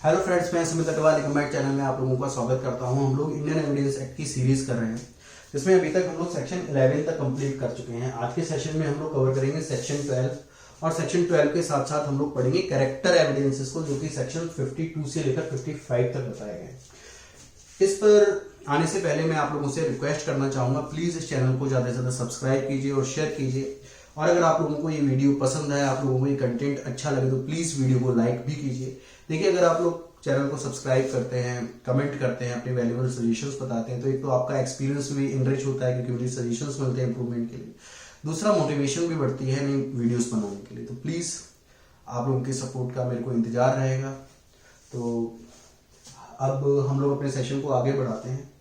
Hello friends, मैं Sumit Agarwal comment channel में आप लोगों का स्वागत करता हूं। हम लोग इंडियन एविडेंस एक्ट की सीरीज कर रहे हैं, जिसमें अभी तक हम लोग सेक्शन 11 तक कंप्लीट कर चुके हैं। आज के सेशन में हम लोग कवर करेंगे सेक्शन 12 और सेक्शन 12 के साथ साथ हम लोग पढ़ेंगे कैरेक्टर एविडेंसेस को, जो कि सेक्शन 52 से लेकर 55 तक बताए गए। इस पर आने से पहले मैं आप लोगों से रिक्वेस्ट करना चाहूंगा, प्लीज इस चैनल को ज्यादा से ज्यादा सब्सक्राइब कीजिए और शेयर कीजिए। और अगर आप लोगों को ये वीडियो पसंद है, आप लोगों को ये कंटेंट अच्छा लगे, तो प्लीज वीडियो को लाइक भी कीजिए। देखिए, अगर आप लोग चैनल को सब्सक्राइब करते हैं, कमेंट करते हैं, अपने वैल्यूएबल सजेशंस बताते हैं, तो एक तो आपका एक्सपीरियंस भी इनरिच होता है, क्योंकि मुझे सजेशंस मिलते हैं इंप्रूवमेंट के लिए। दूसरा, मोटिवेशन भी बढ़ती है नई वीडियोस बनाने के लिए। तो प्लीज आप लोगों के सपोर्ट का मेरे को इंतजार रहेगा। तो अब हम लोग अपने सेशन को आगे बढ़ाते हैं।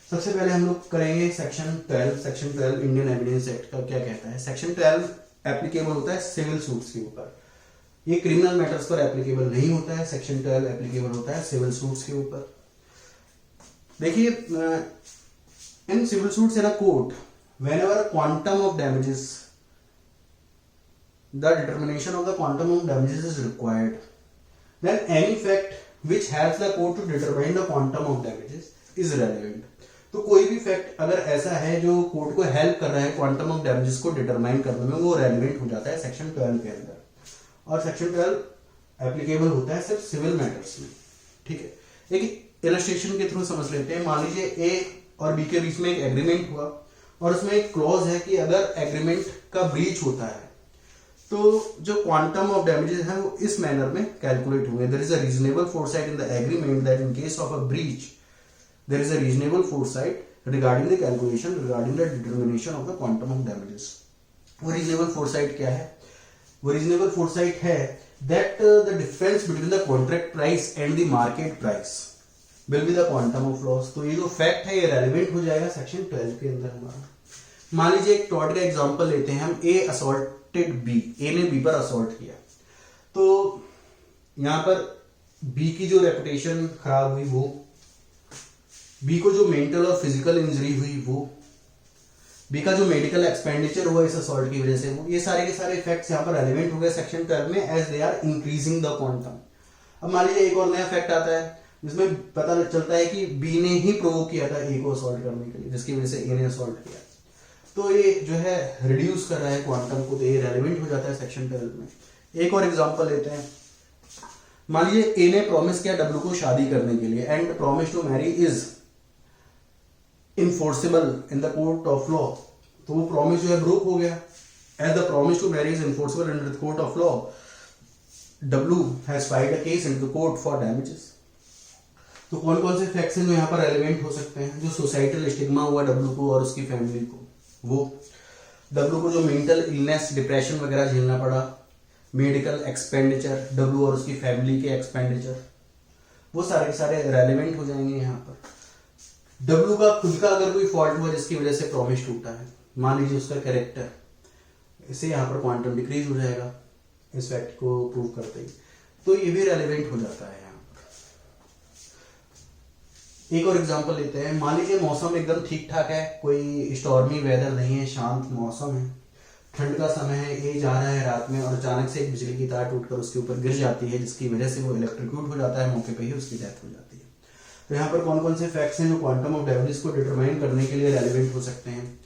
सबसे पहले हम लोग करेंगे section 12। Section 12 Indian evidence act का क्या कहता है। सेक्शन 12 एप्लीकेबल होता है सिविल सूट्स के ऊपर। ये क्रिमिनल मैटर्स पर एप्लीकेबल नहीं होता है। सेक्शन 12 एप्लीकेबल होता है सिविल सूट्स के ऊपर। देखिए, in civil suits in a court, whenever quantum of damages, the determination of the quantum of damages is required, then any fact which helps the court to determine the quantum of damages is relevant. तो कोई भी fact अगर ऐसा है जो court को help कर रहा है क्वांटम ऑफ डैमेजेस को डिटरमाइन करने में, वो रेलिवेंट हो जाता है सेक्शन 12 के अंदर। और सेक्शन 12 एप्लीकेबल होता है सिर्फ सिविल मैटर्स में। ठीक है, एक इलस्ट्रेशन के थ्रू समझ लेते हैं। मान लीजिए ए और बी के बीच में एक एग्रीमेंट हुआ और उसमें एक क्लॉज है कि अगर एग्रीमेंट का ब्रीच होता है तो जो क्वांटम ऑफ डैमेजेस है वो इस मैनर में कैलकुलेट होंगे। There is a reasonable foresight in the agreement that in case of a breach there is a reasonable foresight regarding the calculation, regarding the determination of the quantum of damages. वो reasonable foresight क्या है? वो reasonable foresight है that the difference between the contract price and the market price will be the quantum of loss. तो ये जो fact है ये relevant हो जाएगा सेक्शन 12 के अंदर हमारा। मान लीजिए एक टॉर्ट का एग्जांपल लेते हैं हम। A assaulted B, A ने B पर assault किया, तो यहां पर B की जो रेपुटेशन खराब हुई, वो बी को जो मेंटल और फिजिकल इंजरी हुई, वो बी का जो मेडिकल एक्सपेंडिचर हुआ इस असॉल्ट की वजह से, वो ये सारे के सारे इफेक्ट्स यहाँ पर रेलिवेंट हो गए सेक्शन 12 में, as they are increasing the quantum. अब मान लीजिए एक और नया फैक्ट आता है जिसमें पता चलता है कि बी ने ही प्रोवोक किया था ए को असॉल्ट करने के लिए, जिसकी वजह से ए ने असॉल्ट किया, तो ये जो है रिड्यूस कर रहा है क्वांटम को, तो ये रेलिवेंट हो जाता है सेक्शन 12 में। एक और एग्जाम्पल लेते हैं। मान लीजिए ए ने प्रॉमिस किया डब्ल्यू को शादी करने के लिए, and promise to marry is enforceable in the court of law, तो वो प्रॉमिस जो है ब्रोक हो गया। As the promise to marry is enforceable in the court of law, W has filed a case in the court for damages. तो कौन कौन से फैक्ट्स हैं जो यहाँ पर रेलिवेंट हो सकते हैं? जो सोसाइटल स्टिग्मा हुआ डब्ल्यू को और उसकी फैमिली को, वो डब्ल्यू को जो मेंटल इलनेस, डिप्रेशन वगैरह झेलना पड़ा, मेडिकल एक्सपेंडिचर डब्ल्यू और उसकी फैमिली के एक्सपेंडिचर, वो सारे सारे रेलिवेंट हो जाएंगे यहाँ पर। डब्ल्यू का खुद का अगर कोई फॉल्ट हुआ जिसकी वजह से प्रॉमिस टूटा है, मान लीजिए उसका कैरेक्टर, इससे यहाँ पर क्वांटम डिक्रीज हो जाएगा इस फैक्ट को प्रूव करते ही, तो ये भी रेलिवेंट हो जाता है यहाँ पर। एक और एग्जांपल लेते हैं। मान लीजिए मौसम एकदम ठीक ठाक है, कोई स्टॉर्मी वेदर नहीं है, शांत मौसम है, ठंड का समय है, ये जा रहा है रात में और अचानक से एक बिजली की तार टूटकर उसके ऊपर गिर जाती है, जिसकी वजह से वो इलेक्ट्रिक्यूट हो जाता है, मौके पर ही उसकी डेथ हो जाती है। तो यहाँ पर कौन कौन से फैक्ट्स हैं जो क्वांटम ऑफ डैमेजेस को डिटरमाइन करने के लिए रेलिवेंट हो सकते हैं,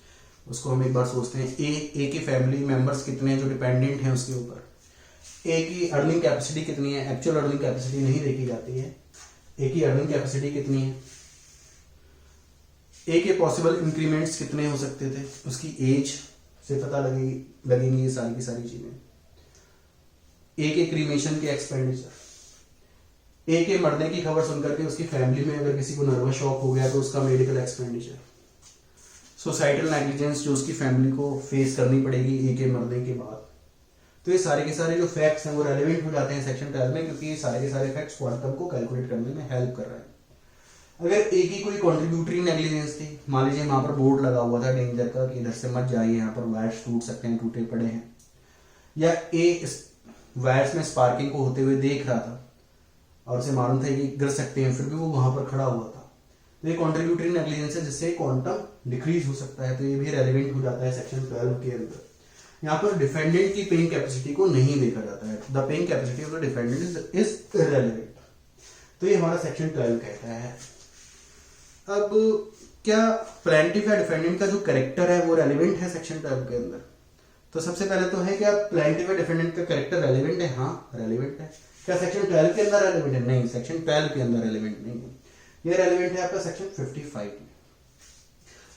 उसको हम एक बार सोचते हैं। ए की फैमिली मेंबर्स कितने हैं जो डिपेंडेंट हैं उसके ऊपर। ए की अर्निंग कैपेसिटी कितनी है, एक्चुअल अर्निंग कैपेसिटी नहीं देखी जाती है, ए की अर्निंग कैपेसिटी कितनी है। ए के पॉसिबल इंक्रीमेंट्स कितने हो सकते थे, उसकी एज से पता लगेंगी ये सारी की सारी चीजें। ए के क्रीमेशन के एक्सपेंडिचर, ए के मरने की खबर सुनकर के उसकी फैमिली में अगर किसी को नर्वस शॉक हो गया तो उसका मेडिकल एक्सपेंडिचर, सोसाइटल नेग्लिजेंस जो उसकी फैमिली को फेस करनी पड़ेगी ए के मरने के बाद। तो ये सारे के सारे जो फैक्ट्स हैं वो रेलिवेंट हो जाते हैं सेक्शन 12 में, क्योंकि ये सारे के सारे फैक्ट्स क्वांटम को कैलकुलेट करने में हेल्प कर रहे हैं। अगर ए की कोई कॉन्ट्रीब्यूटरी नेग्लिजेंस थी, मान लीजिए वहां पर बोर्ड लगा हुआ था डेंजर का कि इधर से मत जाइए, यहाँ पर वायर्स टूट सकते हैं, टूटे पड़े हैं, या ए वायर्स में स्पार्किंग को होते हुए देख रहा था और उसे मालूम था कि गिर सकते हैं, फिर भी वो वहां पर खड़ा हुआ था, तो ये कॉन्ट्रीब्यूटरी नेग्लिजेंस है जिससे क्वांटम डिक्रीज हो सकता है, तो ये भी रेलिवेंट हो जाता है सेक्शन 12 के अंदर। यहाँ पर डिफेंडेंट की पेइंग कैपेसिटी को नहीं देखा जाता है, the paying capacity of the defendant is irrelevant. तो ये हमारा सेक्शन 12 कहता है। अब क्या प्लेंटिफ या डिफेंडेंट का जो कैरेक्टर है वो रेलिवेंट है सेक्शन 12 के अंदर? तो सबसे पहले तो है क्या प्लेंटिफ या डिफेंडेंट का कैरेक्टर रेलिवेंट है? हाँ रेलिवेंट है। क्या सेक्शन 12 के अंदर रेलिवेंट है? नहीं, सेक्शन 12 के अंदर रेलिवेंट नहीं है। ये रेलिवेंट है आपका सेक्शन 55 में।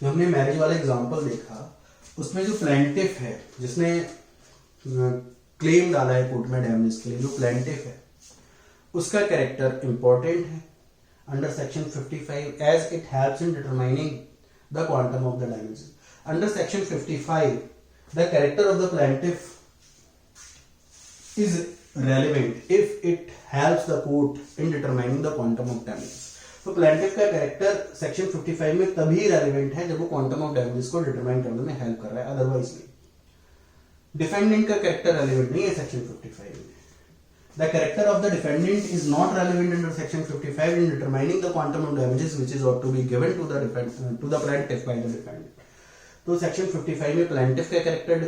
जो हमने मैरिज वाला एग्जांपल देखा उसमें जो प्लेंटिफ है जिसने क्लेम डाला है कोर्ट में डैमेज के लिए, जो प्लेंटिफ है उसका कैरेक्टर इंपॉर्टेंट है under section 55 as it helps in determining the quantum of the damages. Under section 55 the character of the plaintiff is relevant if it helps the court in determining the quantum of damages। तो plaintiff का character section 55 में तभी relevant है जब वो quantum of damages को determine करने में हेल्प कर रहा है, अदरवाइज नहीं। डिफेंडेंट का कैरेक्टर रेलिवेंट नहीं है सेक्शन 55 में। The character of the defendant is not relevant under section 55 in determining the quantum of damages which is ought to be given to the plaintiff by the defendant। तो section 55 में plaintiff का character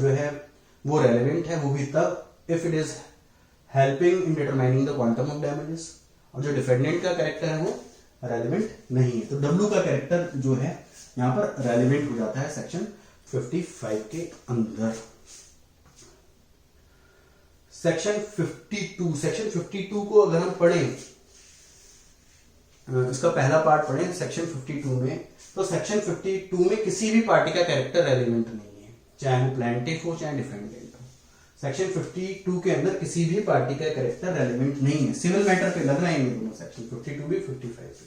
जो है वो relevant है, वो भी तब if it is helping in determining the quantum of damages, और जो डिफेंडेंट का कैरेक्टर है वो रेलिवेंट नहीं है। तो डब्ल्यू का कैरेक्टर जो है यहाँ पर रेलिवेंट हो जाता है सेक्शन 55 के अंदर। सेक्शन 52 को अगर हम पढ़ें, इसका पहला पार्ट पढ़ें सेक्शन 52 में, तो सेक्शन 52 में किसी भी पार्टी का कैरेक्टर रेलिवेंट नहीं है, चाहे वो प्लेंटिफ हो चाहे डिफेंडेंट हो। सेक्शन 52 के अंदर किसी भी पार्टी का कैरेक्टर रेलिवेंट नहीं है। सिविल मैटर पे लग रहे हैं ये दोनों सेक्शन 52 भी 55 भी।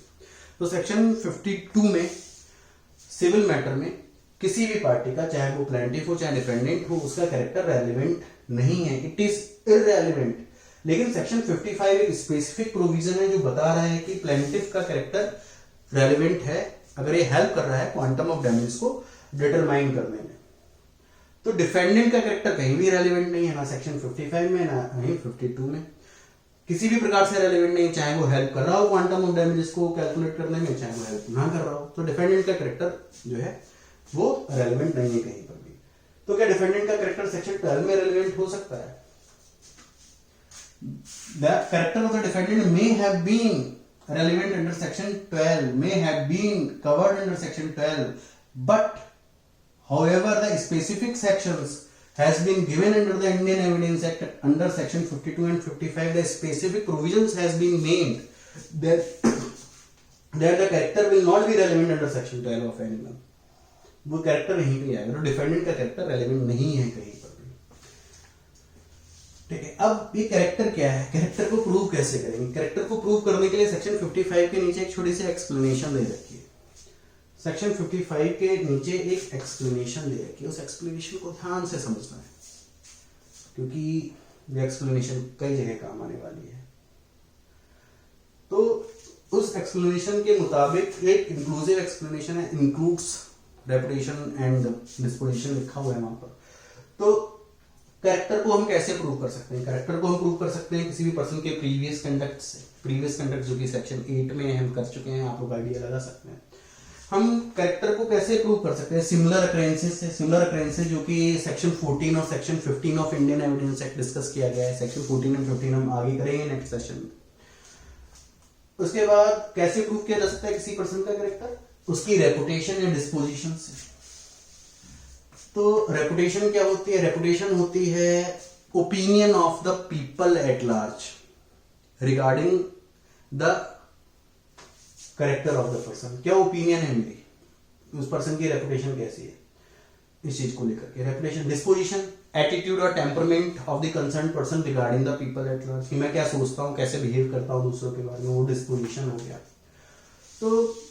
तो सेक्शन 52 में सिविल मैटर में किसी भी पार्टी का, चाहे वो प्लेंटिफ हो चाहे डिफेंडेंट हो, उसका कैरेक्टर रेलिवेंट नहीं है, इट इज इररेलेवेंट। लेकिन सेक्शन 55 एक स्पेसिफिक प्रोविजन है जो बता रहा है कि प्लेंटिफ का कैरेक्टर रेलिवेंट है अगर ये हेल्प कर रहा है क्वांटम ऑफ डैमेज को डिटरमाइन करने में। तो डिफेंडेंट का कैरेक्टर कहीं भी रेलिवेंट नहीं है, ना सेक्शन 55 में ना कहीं 52 में, किसी भी प्रकार से रेलिवेंट नहीं, चाहे वो हेल्प कर रहा हो क्वांटम ऑफ डैमेजेस को कैलकुलेट करने में, चाहे वो हेल्प ना कर रहा हो। तो डिफेंडेंट का कैरेक्टर जो है वो रेलिवेंट नहीं है कहीं पर भी। तो क्या डिफेंडेंट का कैरेक्टर सेक्शन 12 में रेलिवेंट हो सकता है? The character of the defendant may have been relevant under section 12, may have been covered under section 12, but however the specific sections has been given under the Indian Evidence Act under section 52 and 55, the specific provisions has been made that the character will not be relevant under section 12 of any law। वो character यहीं पे आएगा, तो defendant का character relevant नहीं है कहीं पर भी। ठीक है, अब ये कैरेक्टर क्या है, कैरेक्टर को प्रूव कैसे करेंगे? कैरेक्टर को प्रूव करने के लिए सेक्शन 55 के नीचे एक छोटी सी एक्सप्लेनेशन दे रखी है। सेक्शन 55 के नीचे एक एक्सप्लेनेशन दे रखी है, उस एक्सप्लेनेशन को ध्यान से समझना है क्योंकि ये एक्सप्लेनेशन कई जगह काम आने वाली है। तो उस एक्सप्लेनेशन के मुताबिक एक इंक्लूसिव एक्सप्लेनेशन है, इंक्लूड्स रेपुटेशन एंड डिस्पोजिशन लिखा हुआ है वहां पर। तो कैरेक्टर को हम कैसे प्रूव कर सकते हैं? कैरेक्टर को हम प्रूव कर सकते हैं किसी भी पर्सन के प्रीवियस कंडक्ट से। प्रीवियस कंडक्ट जो कि सेक्शन 8 में हम कर चुके हैं, आप लोग आइडिया लगा सकते हैं। हम कैरेक्टर को कैसे प्रूव कर सकते हैं? सिमिलर अक्रेंसेस से। सिमिलर अक्रेंसेस जो कि सेक्शन 14 और section 15 of Indian evidence act discuss किया गया है। सेक्शन 14 एंड 15 हम आगे करेंगे नेक्स्ट सेशन में। उसके बाद कैसे प्रूव किया जा सकता है किसी पर्सन का कैरेक्टर? उसकी रेपुटेशन या डिस्पोजिशन से। तो रेपुटेशन क्या होती है? रेपुटेशन होती है opinion of the people at large regarding the character of the person. क्या ओपिनियन है मेरी, उस पर्सन की रेपुटेशन कैसी है इस चीज को लेकर के। रेपुटेशन, डिस्पोजिशन, एटीट्यूड और temperament of the concern person regarding the people at large, कि मैं क्या सोचता हूं, कैसे बिहेव करता हूं दूसरों के बारे में, वो डिस्पोजिशन हो गया। तो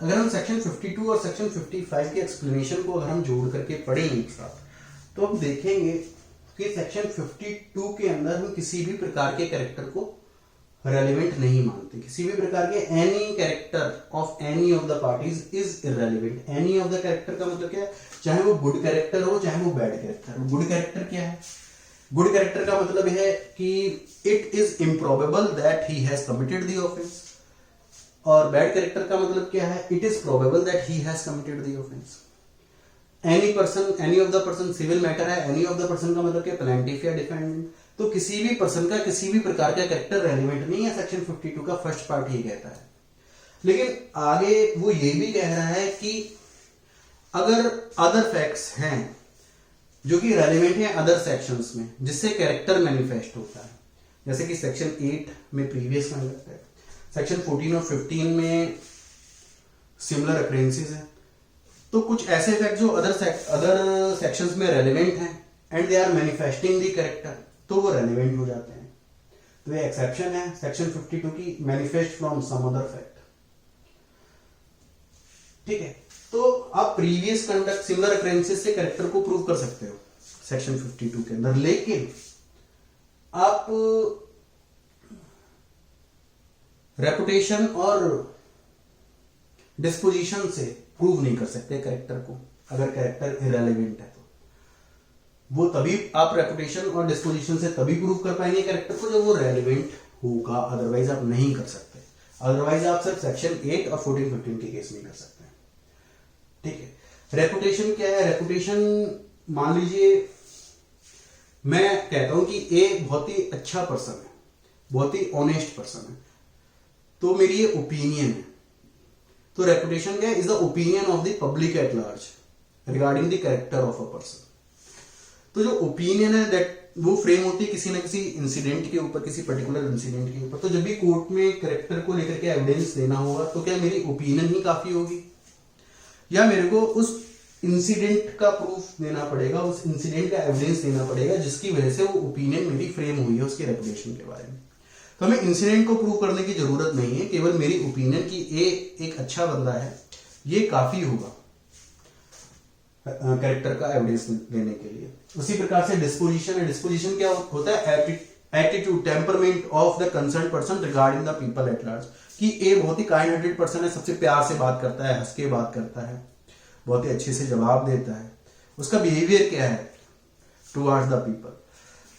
अगर हम सेक्शन 52 और सेक्शन 55 के एक्सप्लेनेशन को अगर हम जोड़ करके पढ़ेंगे एक साथ, तो हम देखेंगे कि सेक्शन 52 के अंदर हम किसी भी प्रकार के कैरेक्टर को रेलिवेंट नहीं मानते। किसी भी प्रकार के any character of any of the parties is irrelevant. Any of the character का मतलब क्या है? चाहे वो गुड कैरेक्टर हो चाहे वो बैड कैरेक्टर हो। गुड कैरेक्टर क्या है? गुड कैरेक्टर का मतलब है कि it is improbable that he has committed the offence. और बैड कैरेक्टर का मतलब क्या है? It is probable that he has committed the offence. Any person, any of the person, civil matter है। एनी ऑफ द पर्सन का मतलब क्या? Plaintiff या डिफेंडेंट। तो किसी भी पर्सन का किसी भी प्रकार का कैरेक्टर रेलिवेंट नहीं है, सेक्शन 52 का फर्स्ट पार्ट ये कहता है। लेकिन आगे वो ये भी कह रहा है कि अगर अदर फैक्ट्स हैं जो कि रेलिवेंट है अदर सेक्शंस में, जिससे कैरेक्टर मैनिफेस्ट होता है, जैसे कि सेक्शन 8 में प्रीवियस कंडक्ट है, सेक्शन 14 और 15 में सिमिलर अक्रेंसेस है, तो कुछ ऐसे फैक्ट जो अदर सेक्शंस में रेलिवेंट हैं and they are manifesting the character, तो वो रेलिवेंट हो जाते हैं। तो ये एक्सेप्शन है सेक्शन 52 की, manifest from some other fact. ठीक है, तो आप प्रीवियस कंडक्ट सिमिलर अक्रेंसेस से कैरेक्टर को प्रूव कर सकते हो सेक्शन 52 के अंदर, लेकिन आप रेपुटेशन और डिस्पोजिशन से प्रूव नहीं कर सकते कैरेक्टर को। अगर कैरेक्टर इरेलीवेंट है तो वो तभी आप रेपुटेशन और डिस्पोजिशन से तभी प्रूव कर पाएंगे कैरेक्टर को जब वो रेलिवेंट होगा, अदरवाइज आप नहीं कर सकते। अदरवाइज आप सिर्फ सेक्शन 8 और 14-15 के केस में कर सकते हैं। ठीक है, रेपुटेशन क्या है? रेपुटेशन मान लीजिए मैं कहता हूं कि ए बहुत ही अच्छा पर्सन है, बहुत ही ऑनेस्ट पर्सन है, तो मेरी ये ओपिनियन है। तो रेपुटेशन क्या है? Is the opinion of the public at large regarding the character of a person. तो जो ओपिनियन है दैट वो फ्रेम होती है किसी ना किसी इंसिडेंट के ऊपर, किसी पर्टिकुलर इंसिडेंट के ऊपर। तो जब भी कोर्ट में कैरेक्टर को लेकर के एविडेंस देना होगा तो क्या मेरी ओपिनियन ही काफी होगी, या मेरे को उस इंसिडेंट का प्रूफ देना पड़ेगा, उस इंसिडेंट का एविडेंस देना पड़ेगा जिसकी वजह से वो ओपिनियन मेरी फ्रेम हुई है उसके रेपुटेशन के बारे में। तो हमें इंसिडेंट को प्रूव करने की जरूरत नहीं है, केवल मेरी ओपिनियन की ए एक अच्छा बंदा है ये काफी होगा कैरेक्टर का एविडेंस देने के लिए। उसी प्रकार से डिस्पोजिशन है। डिस्पोजिशन क्या होता है? Attitude, temperament of the concern person regarding the people at large. कि ए बहुत ही काइंड हार्टेड पर्सन है, सबसे प्यार से बात करता है, हंस के बात करता है, बहुत ही अच्छे से जवाब देता है। उसका बिहेवियर क्या है टुवर्ड्स द पीपल।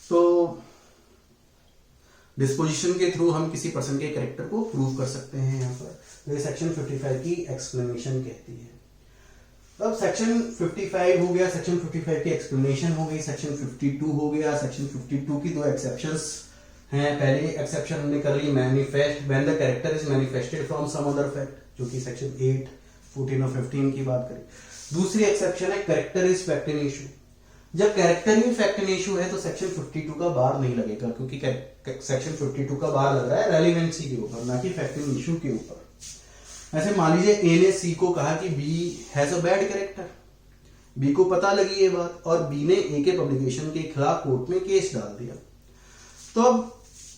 तो डिस्पोजिशन के थ्रू हम किसी पर्सन के कैरेक्टर को प्रूव कर सकते हैं यहाँ पर। तो ये सेक्शन 55 की एक्सप्लेनेशन कहती है। अब सेक्शन 55 हो गया, सेक्शन 55 की एक्सप्लेनेशन हो गई, सेक्शन 52 हो गया। सेक्शन 52 की दो एक्सेप्शंस हैं। पहली एक्सेप्शन हमने कर ली, manifest when the character is manifested from some other fact, जो कि सेक्शन 8, 14 और 15 की बात करी। दूसरी एक्सेप्शन है character is fact in issue. जब कैरेक्टर ही फैक्ट इन इशू है तो सेक्शन 52 का बार नहीं लगेगा, क्योंकि सेक्शन 52 का बार लग रहा है रेलिवेंसी के ऊपर, ना कि फैक्ट इन इशू के ऊपर। ऐसे मान लीजिए ए ने सी को कहा कि B has a bad character, B को पता लगी ये बात और बी ने ए के पब्लिकेशन के खिलाफ कोर्ट में केस डाल दिया। तो अब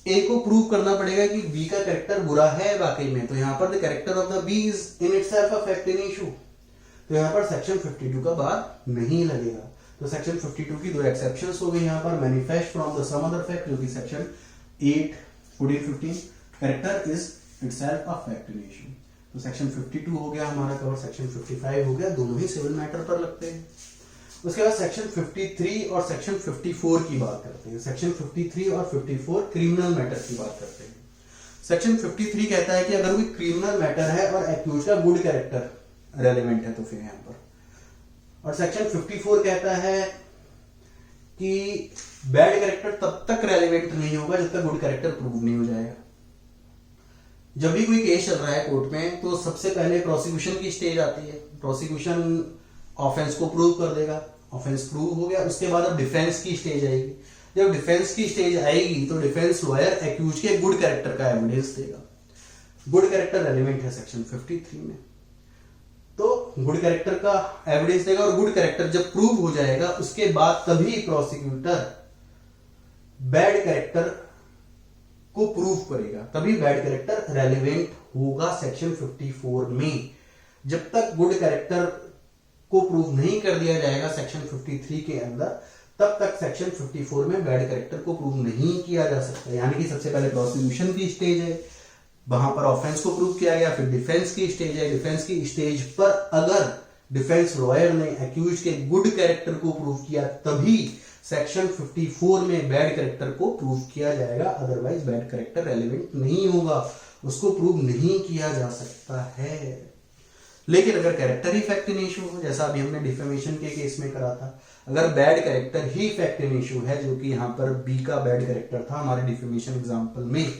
ए को प्रूव करना पड़ेगा कि बी का कैरेक्टर बुरा है वाकई में। तो यहाँ पर the character of the B is in itself a fact in issue, तो यहाँ पर सेक्शन 52 का बार नहीं लगेगा। तो सेक्शन 52 की दो एक्सेप्शंस हो गई यहाँ पर, manifest from the some other fact, जो कि section 8, 14, 15, character is itself a fact in issue. तो सेक्शन 52 हो गया हमारा कवर, सेक्शन 55 हो गया, दोनों ही सिविल मैटर पर लगते हैं। उसके बाद सेक्शन 53 और सेक्शन 54 की बात करते हैं। सेक्शन 53 और 54 क्रिमिनल मैटर की बात करते हैं। सेक्शन 53 कहता है कि अगर कोई क्रिमिनल मैटर है और एक्यूज का गुड कैरेक्टर रेलेवेंट है तो फिर यहां पर। और सेक्शन 54 कहता है कि बैड कैरेक्टर तब तक रेलेवेंट नहीं होगा जब तक गुड कैरेक्टर प्रूव नहीं हो जाएगा। जब भी कोई केस चल रहा है कोर्ट में तो सबसे पहले प्रोसिक्यूशन की स्टेज आती है। प्रोसिक्यूशन ऑफेंस को प्रूव कर देगा, ऑफेंस प्रूव हो गया, उसके बाद अब डिफेंस की स्टेज आएगी। जब डिफेंस की स्टेज आएगी तो डिफेंस लॉयर एक्यूज के गुड कैरेक्टर का एविडेंस देगा। गुड कैरेक्टर रेलेवेंट है सेक्शन 53 में, तो गुड कैरेक्टर का एविडेंस देगा और गुड कैरेक्टर जब प्रूव हो जाएगा उसके बाद तभी प्रोसिक्यूटर बैड कैरेक्टर को प्रूव करेगा, तभी बैड कैरेक्टर रेलेवेंट होगा सेक्शन 54 में। जब तक गुड कैरेक्टर को प्रूव नहीं कर दिया जाएगा सेक्शन 53 के अंदर, तब तक सेक्शन 54 में बैड कैरेक्टर को प्रूव नहीं किया जा सकता। यानी कि सबसे पहले प्रोसिक्यूशन की स्टेज है, वहां पर ऑफेंस को प्रूव किया गया, फिर डिफेंस की स्टेज है। डिफेंस की स्टेज पर अगर डिफेंस लॉयर ने एक्यूज के गुड कैरेक्टर को प्रूव किया तभी सेक्शन 54 में बैड कैरेक्टर को प्रूव किया जाएगा, अदरवाइज बैड कैरेक्टर रेलेवेंट नहीं होगा, उसको प्रूव नहीं किया जा सकता है। लेकिन अगर कैरेक्टर ही फैक्ट इन इशू हो, जैसा अभी हमने डिफेमेशन के केस में करा था, अगर बैड कैरेक्टर ही फैक्ट इन इशू है, जो कि यहाँ पर बी का बैड कैरेक्टर था हमारे डिफेमेशन एग्जांपल में।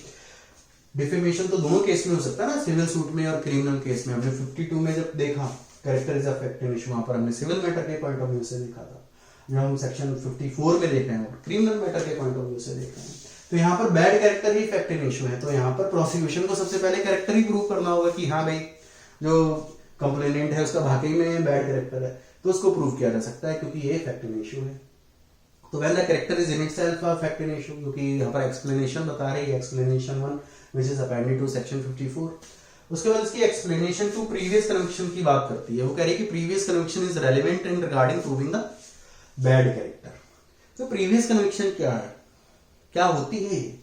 डिफेमेशन तो दोनों केस में हो सकता है ना, सिविल सूट में और क्रिमिनल केस में। हमने 52 में जब देखा character is a fact in issue, वहां पर हमने सिविल मैटर के पॉइंट ऑफ व्यू से देखा था। जब हम सेक्शन 54 में देख रहे हैं क्रिमिनल मैटर के पॉइंट ऑफ व्यू से देख रहे हैं। तो यहाँ पर बैड कैरेक्टर ही फैक्ट इन इशू है, तो यहाँ पर प्रोसिक्यूशन को सबसे पहले कैरेक्टर ही प्रूव करना होगा कि हाँ भाई जो कंप्लेनेंट है उसका वाकई में बैड कैरेक्टर है, तो उसको प्रूव किया जा सकता है क्योंकि ये फैक्ट इन इशू है। तो when the character is in itself a fact in issue, क्योंकि यहाँ पर एक्सप्लेनेशन बता रही है, explanation 1 which is appended to section 54। उसके बाद इसकी एक्सप्लेनेशन टू प्रीवियस कन्विक्शन की बात करती है। वो कह रही है कि previous conviction is relevant in regarding proving the bad character. तो प्रीवियस कन्विक्शन क्या है, क्या होती है ये?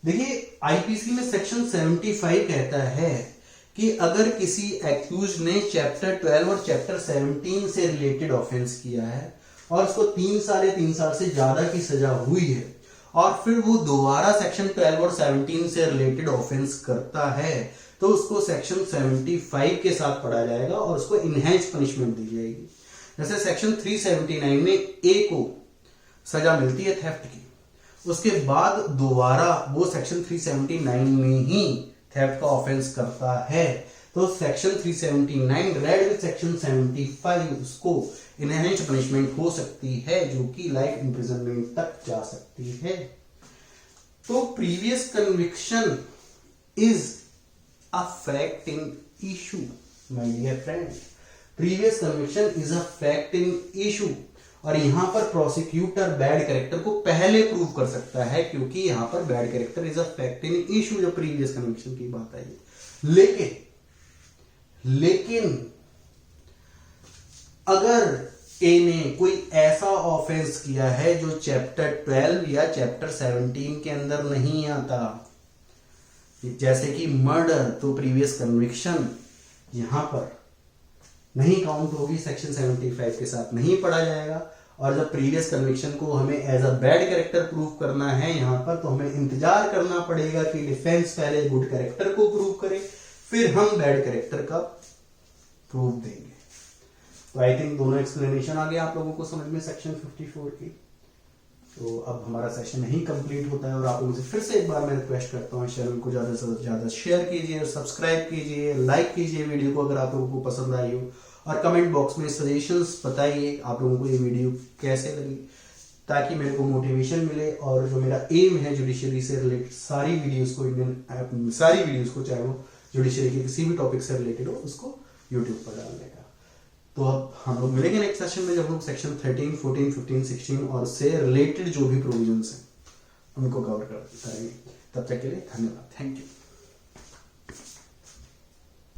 देखिए आईपीसी में सेक्शन 75 कहता है कि अगर किसी एक्यूज ने चैप्टर 12 और चैप्टर 17 से रिलेटेड ऑफेंस किया है और उसको 3 साल या 3 साल से ज्यादा की सजा हुई है और फिर वो दोबारा सेक्शन 12 और 17 से रिलेटेड ऑफेंस करता है, तो उसको सेक्शन 75 के साथ पढ़ा जाएगा और उसको इनहेंस पनिशमेंट दी जाएगी। जैसे सेक्शन 379 में ए को सजा मिलती है थेफ्ट की, उसके बाद दोबारा वो सेक्शन 379 में ही थेफ्ट का ऑफेंस करता है, तो सेक्शन 379 रेड विद सेक्शन 75 उसको इनहेरेंट पनिशमेंट हो सकती है, जो कि लाइफ इंप्रिजनमेंट तक जा सकती है। तो previous conviction is a fact in issue my dear friend, previous conviction is a fact in issue. और यहां पर प्रोसिक्यूटर बैड कैरेक्टर को पहले प्रूव कर सकता है क्योंकि यहां पर bad character is a fact in issue, जो प्रीवियस कन्विक्शन की बात आई है। लेकिन अगर ए ने कोई ऐसा ऑफेंस किया है जो चैप्टर 12 या चैप्टर 17 के अंदर नहीं आता, जैसे कि मर्डर, तो प्रीवियस कन्विक्शन यहां पर नहीं काउंट होगी, सेक्शन 75 के साथ नहीं पढ़ा जाएगा। और जब प्रीवियस कन्विक्शन को हमें as a bad character prove करना है यहां पर, तो हमें इंतजार करना पड़ेगा कि डिफेंस पहले गुड कैरेक्टर को प्रूव करे, फिर हम बैड कैरेक्टर का प्रूफ देंगे। तो आई थिंक दोनों एक्सप्लेनेशन आ गया आप लोगों को समझ में सेक्शन 54 की। तो अब हमारा सेशन यही कंप्लीट होता है और आप लोगों से फिर से एक बार मैं रिक्वेस्ट करता हूँ, चैनल को ज्यादा से ज्यादा शेयर कीजिए और सब्सक्राइब कीजिए, लाइक कीजिए वीडियो को अगर आप लोगों को पसंद आई हो, और कमेंट बॉक्स में सजेशंस बताइए आप लोगों को ये वीडियो कैसे लगी, ताकि मेरे को मोटिवेशन मिले। और जो मेरा एम है जुडिशरी से रिलेटेड सारी वीडियोस को चाहे वो जुडिशरी के किसी भी टॉपिक से रिलेटेड हो, उसको यूट्यूब पर डालने का। तो अब हम लोग मिलेंगे नेक्स्ट सेशन में, जब हम सेक्शन 13, 14, 15, 16 और से रिलेटेड जो भी प्रोविजंस हैं उनको कवर करेंगे। तब तक के लिए धन्यवाद, थैंक यू।